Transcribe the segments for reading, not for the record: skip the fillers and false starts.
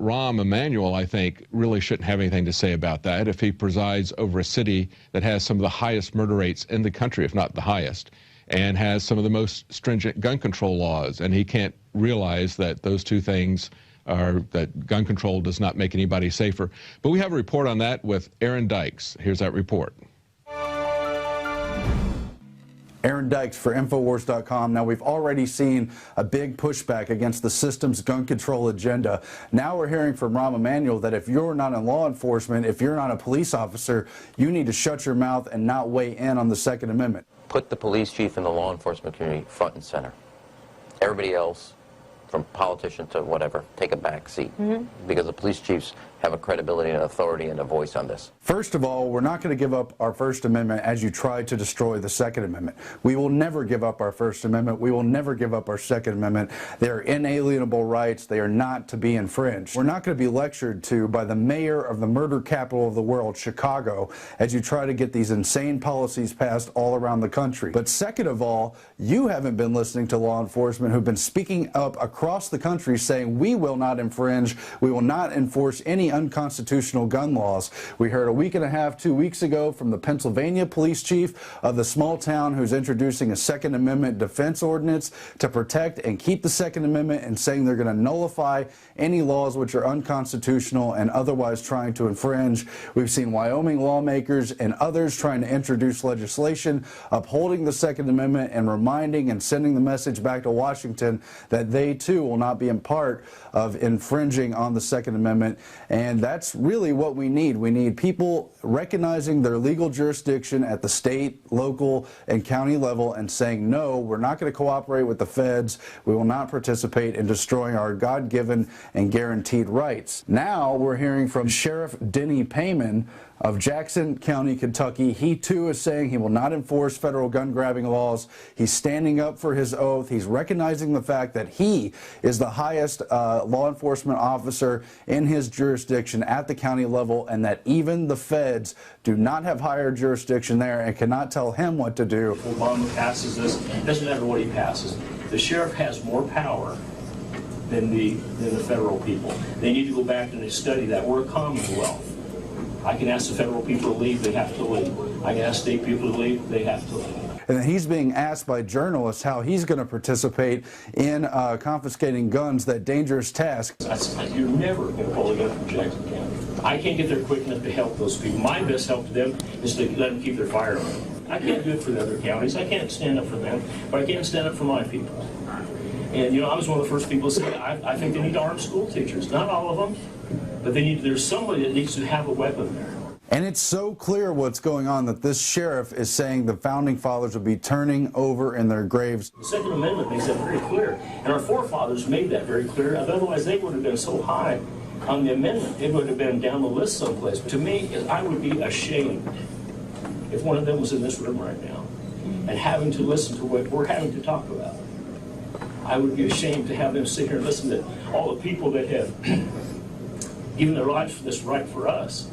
Rahm Emanuel, I think, really shouldn't have anything to say about that if he presides over a city that has some of the highest murder rates in the country, if not the highest, and has some of the most stringent gun control laws. And he can't realize that those two things are that gun control does not make anybody safer. But we have a report on that with Aaron Dykes. Here's that report. Aaron Dykes for Infowars.com. Now, we've already seen a big pushback against the system's gun control agenda. Now we're hearing from Rahm Emanuel that if you're not in law enforcement, if you're not a police officer, you need to shut your mouth and not weigh in on the Second Amendment. Put the police chief and the law enforcement community front and center. Everybody else, from politician to whatever, take a back seat. Because the police chiefs have a credibility and authority and a voice on this. First of all, we're not going to give up our First Amendment as you try to destroy the Second Amendment. We will never give up our First Amendment. We will never give up our Second Amendment. They are inalienable rights. They are not to be infringed. We're not going to be lectured to by the mayor of the murder capital of the world, Chicago, as you try to get these insane policies passed all around the country. But second of all, you haven't been listening to law enforcement who've been speaking up across the country saying we will not infringe, we will not enforce any unconstitutional gun laws. We heard a week and a half, 2 weeks ago from the Pennsylvania police chief of the small town who's introducing a Second Amendment defense ordinance to protect and keep the Second Amendment and saying they're going to nullify any laws which are unconstitutional and otherwise trying to infringe. We've seen Wyoming lawmakers and others trying to introduce legislation upholding the Second Amendment and reminding and sending the message back to Washington that they too will not be in part of infringing on the Second Amendment. And that's really what we need. We need people recognizing their legal jurisdiction at the state, local, and county level and saying, no, we're not going to cooperate with the feds. We will not participate in destroying our God-given and guaranteed rights. Now we're hearing from Sheriff Denny Payman of Jackson County, Kentucky. He too is saying he will not enforce federal gun grabbing laws. He's standing up for his oath. He's recognizing the fact that he is the highest law enforcement officer in his jurisdiction at the county level, and that even the feds do not have higher jurisdiction there and cannot tell him what to do. If Obama passes this, it doesn't matter what he passes. The sheriff has more power than the federal people. They need to go back and they study that. We're a commonwealth. I can ask the federal people to leave, they have to leave. I can ask state people to leave, they have to leave. And then he's being asked by journalists how he's going to participate in confiscating guns, that dangerous task. You're never going to pull a gun from Jackson County. I can't get there quick enough to help those people. My best help to them is to let them keep their firearms. I can't do it for the other counties. I can't stand up for them, but I can stand up for my people. And, you know, I was one of the first people to say, I think they need to arm school teachers. Not all of them, but there's somebody that needs to have a weapon there. And it's so clear what's going on that this sheriff is saying the founding fathers will be turning over in their graves. The Second Amendment makes that very clear, and our forefathers made that very clear. Otherwise, they would have been so high on the amendment, it would have been down the list someplace. To me, I would be ashamed if one of them was in this room right now and having to listen to what we're having to talk about. I would be ashamed to have them sit here and listen to all the people that have given their lives for this right for us.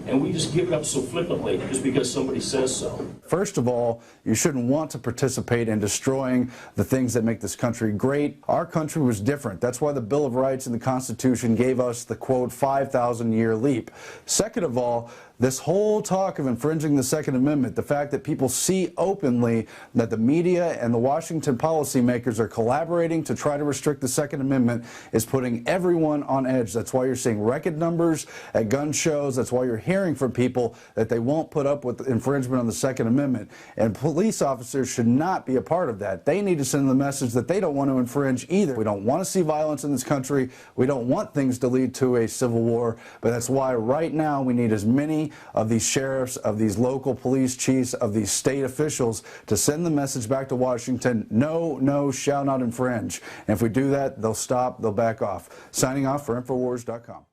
And we just give it up so flippantly just because somebody says so. First of all, you shouldn't want to participate in destroying the things that make this country great. Our country was different. That's why the Bill of Rights and the Constitution gave us the, quote, 5,000-year leap. Second of all, this whole talk of infringing the Second Amendment, the fact that people see openly that the media and the Washington policymakers are collaborating to try to restrict the Second Amendment, is putting everyone on edge. That's why you're seeing record numbers at gun shows. That's why you're hearing from people that they won't put up with infringement on the Second Amendment. And police officers should not be a part of that. They need to send the message that they don't want to infringe either. We don't want to see violence in this country. We don't want things to lead to a civil war. But that's why right now we need as many of these sheriffs, of these local police chiefs, of these state officials to send the message back to Washington, no, no, shall not infringe. And if we do that, they'll stop, they'll back off. Signing off for Infowars.com.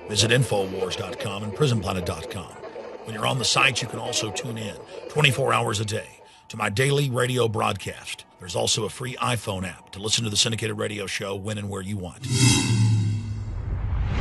Visit Infowars.com and PrisonPlanet.com. When you're on the site, you can also tune in 24 hours a day to my daily radio broadcast. There's also a free iPhone app to listen to the syndicated radio show when and where you want.